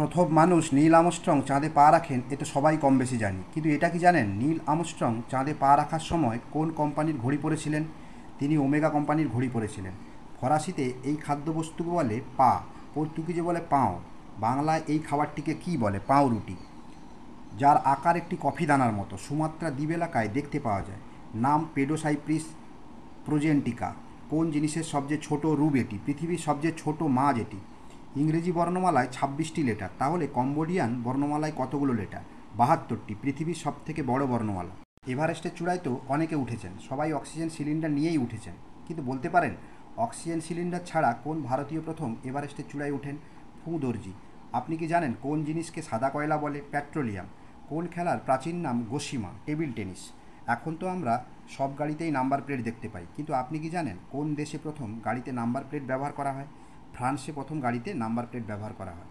প্রথম মানুষ Neil Armstrong চাঁদে পা রাখেন, এটা সবাই কম বেশি জানি। কিন্তু এটা কি জানেন নীল আর্মস্ট্রং চাঁদে পা রাখার সময় কোন কোম্পানির ঘড়ি পরেছিলেন? তিনি ওমেগা কোম্পানির ঘড়ি পরেছিলেন। ফরাসিতে এই খাদ্যবস্তুকে বলে পা, পর্তুগিজে বলে পাও, বাংলায় এই খাবারটিকে কি বলে? পাউরুটি, যার আকার একটি কফি দানার মতো, সুমাত্রা দ্বীপ এলাকায় দেখতে পাওয়া যায়। নাম পেডোসাইপ্রিস প্রোজেন্টিকা। কোন জিনিসের সবচেয়ে ছোট রূপ এটি? পৃথিবীর সবচেয়ে ছোট মাছ এটি। ইংরেজি বর্ণমালায় 26টি লেটার, তাহলে কম্বোডিয়ান বর্ণমালায় কতগুলো লেটার? 72টি। পৃথিবীর সবথেকে বড় বর্ণমালা। এভারেস্টের চূড়ায় তো অনেকে উঠেছেন, সবাই অক্সিজেন সিলিন্ডার নিয়েই উঠেছেন, কিন্তু বলতে পারেন অক্সিজেন সিলিন্ডার ছাড়া কোন ভারতীয় প্রথম এভারেস্টের চূড়ায় ওঠেন? ফু দর্জি। আপনি কি জানেন কোন জিনিসকে সাদা কয়লা বলে? পেট্রোলিয়াম। কোন খেলার প্রাচীন নাম গোশিমা? Table tennis. এখন তো আমরা সব গাড়িতেই নাম্বার প্লেট দেখতে পাই, কিন্তু আপনি কি জানেন কোন দেশে প্রথম গাড়িতে নাম্বার প্লেট ব্যবহার করা হয়? ফ্রান্সে প্রথম গাড়িতে নাম্বার প্লেট ব্যবহার করা হয়।